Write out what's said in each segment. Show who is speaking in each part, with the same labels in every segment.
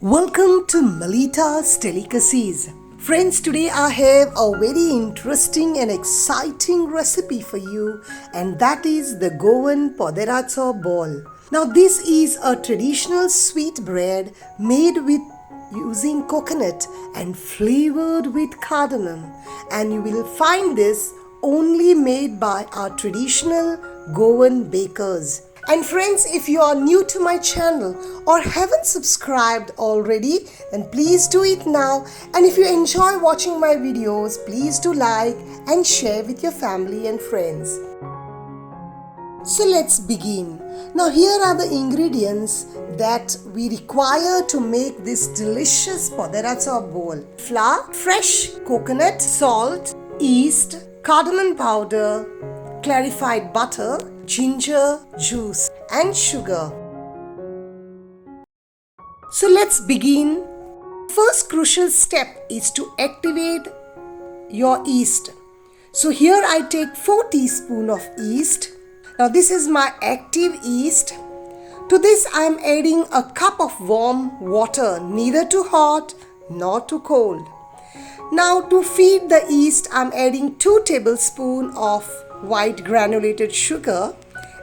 Speaker 1: Welcome to Melita's Delicacies. Friends, today I have a very interesting and exciting recipe for you, and that is the Goan Poderacho Bol. Now this is a traditional sweet bread made with using coconut and flavored with cardamom, and you will find this only made by our traditional Goan bakers. And friends, if you are new to my channel or haven't subscribed already, then please do it now. And if you enjoy watching my videos, please do like and share with your family and friends. So let's begin. Now here are the ingredients that we require to make this delicious Poderacho Bol. Flour, fresh coconut, salt, yeast, cardamom powder, clarified butter, ginger juice and sugar. So let's begin. First crucial step is to activate your yeast. So here I take 4 teaspoons of yeast. Now this is my active yeast. To this I am adding a cup of warm water, neither too hot nor too cold. Now to feed the yeast I am adding 2 tablespoons of white granulated sugar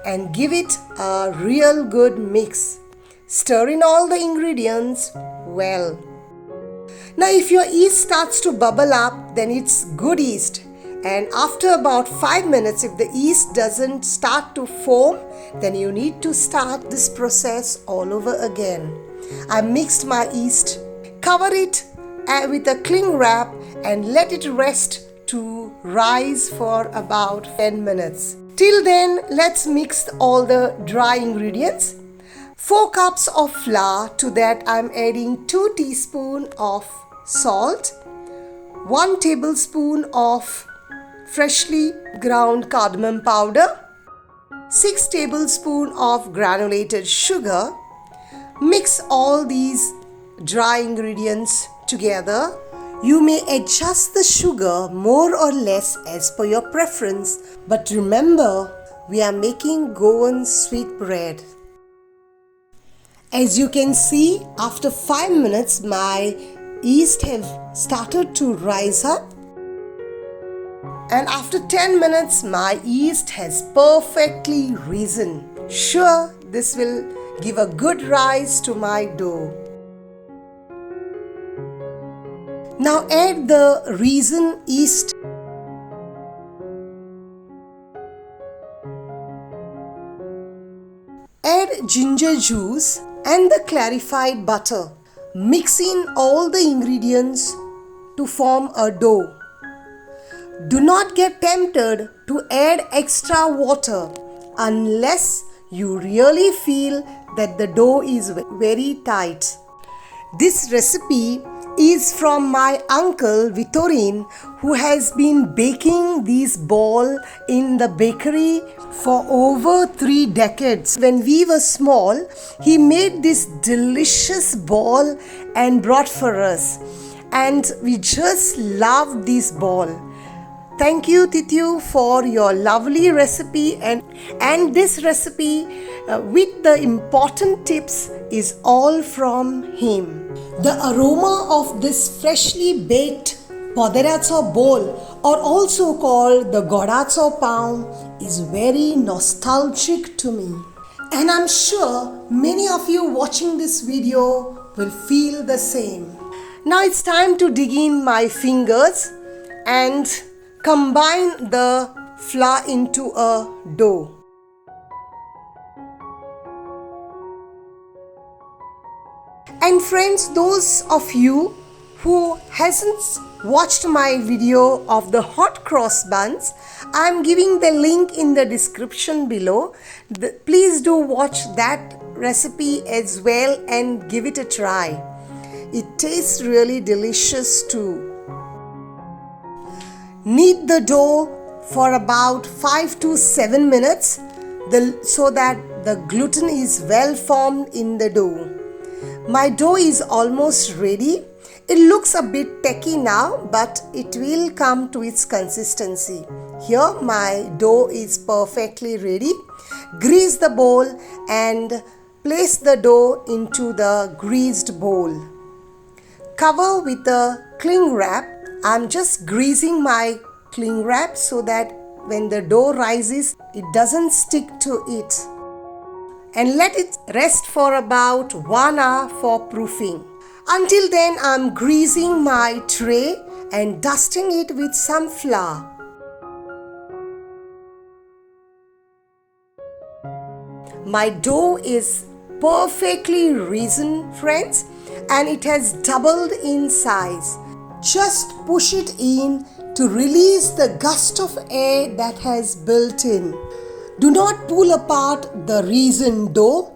Speaker 1: and give it a real good mix. Stir in all the ingredients well. Now if your yeast starts to bubble up, then it's good yeast, and after about 5 minutes, if the yeast doesn't start to foam, then you need to start this process all over again. I mixed my yeast, cover it with a cling wrap and let it rest to rise for about 10 minutes. Till then, let's mix all the dry ingredients. 4 cups of flour. To that I'm adding 2 teaspoons of salt, 1 tablespoon of freshly ground cardamom powder, 6 tablespoons of granulated sugar. Mix all these dry ingredients together. You may adjust the sugar more or less as per your preference, but remember, we are making Goan sweet bread. As you can see, after 5 minutes, my yeast have started to rise up. And after 10 minutes, my yeast has perfectly risen. Sure, this will give a good rise to my dough. Now add the risen yeast. Add ginger juice and the clarified butter. Mix in all the ingredients to form a dough. Do not get tempted to add extra water unless you really feel that the dough is very tight. This recipe is from my uncle Vitorin, who has been baking these bol in the bakery for over 3 decades. When we were small, he made this delicious bol and brought for us, and we just loved this bol. Thank you, Tityu, for your lovely recipe, and this recipe with the important tips is all from him. The aroma of this freshly baked Poderacho Bol, or also called the Goddacho pound, is very nostalgic to me. And I'm sure many of you watching this video will feel the same. Now it's time to dig in my fingers and combine the flour into a dough. And friends, those of you who hasn't watched my video of the hot cross buns, I'm giving the link in the description below. Please do watch that recipe as well and give it a try. It tastes really delicious too. Knead the dough for about 5 to 7 minutes so that the gluten is well formed in the dough. My dough is almost ready. It looks a bit tacky now, but it will come to its consistency. Here my dough is perfectly ready. Grease the bowl and Place the dough into the greased bowl. Cover with a cling wrap. I'm just greasing my cling wrap so that when the dough rises, it doesn't stick to it. And let it rest for about 1 hour for proofing. Until then, I'm greasing my tray and dusting it with some flour. My dough is perfectly risen, friends, and it has doubled in size. Just push it in to release the gust of air that has built in. Do not pull apart the risen dough.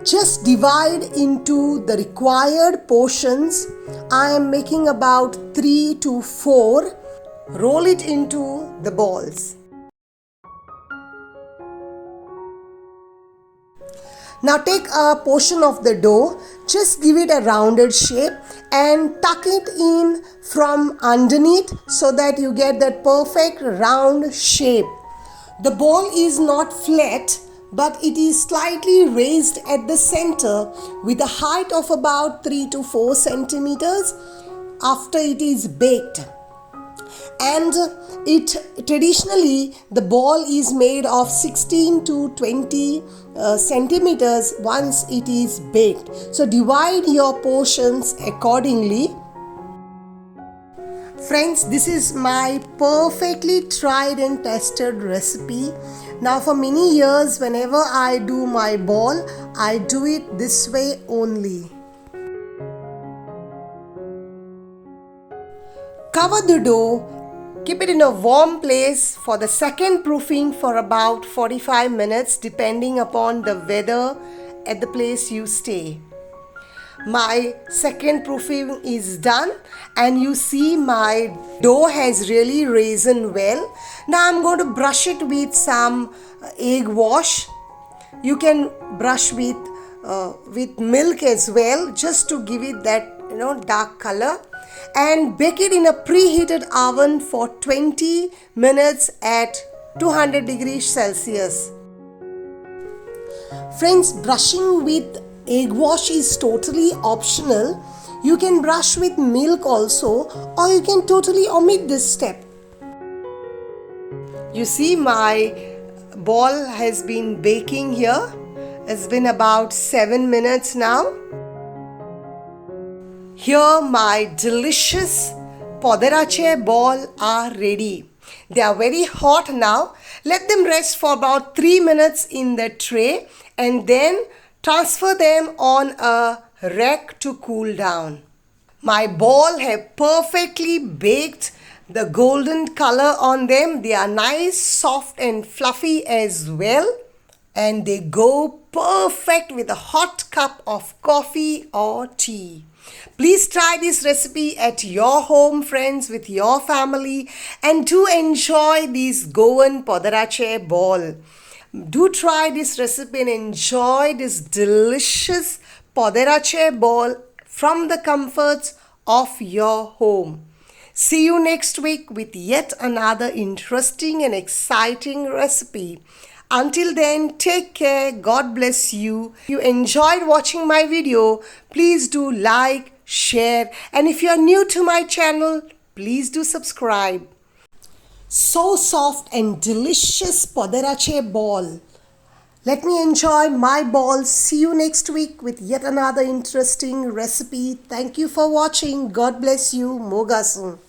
Speaker 1: Just divide into the required portions. I am making about 3 to 4. Roll it into the balls. Now take a portion of the dough, just give it a rounded shape and tuck it in from underneath so that you get that perfect round shape. The ball is not flat, but it is slightly raised at the center with a height of about 3 to 4 centimeters after it is baked. And traditionally the ball is made of 16 to 20 centimeters once it is baked. So divide your portions accordingly. Friends, this is my perfectly tried and tested recipe. Now for many years, whenever I do my ball, I do it this way only. Cover the dough. Keep it in a warm place for the second proofing for about 45 minutes depending upon the weather at the place you stay. My second proofing is done and you see my dough has really risen well. Now I'm going to brush it with some egg wash. You can brush with milk as well, just to give it that dark color, and bake it in a preheated oven for 20 minutes at 200 degrees Celsius. Friends, brushing with egg wash is totally optional. You can brush with milk also, or you can totally omit this step. You see my ball has been baking here. It's been about 7 minutes now. Here my delicious Poderacho Bol are ready. They are very hot now. Let them rest for about 3 minutes in the tray and then transfer them on a rack to cool down. My ball have perfectly baked. The golden color on them, they are nice, soft and fluffy as well. And they go perfect with a hot cup of coffee or tea. Please try this recipe at your home, friends, with your family, and do enjoy this Goan Poderacho Bol. Do try this recipe and enjoy this delicious Poderacho Bol from the comforts of your home. See you next week with yet another interesting and exciting recipe. Until then, take care. God bless you. If you enjoyed watching my video, please do like, share, and if you are new to my channel, please do subscribe. So soft and delicious Poderacho Bol. Let me enjoy my ball. See you next week with yet another interesting recipe. Thank you for watching. God bless you. Mogasum.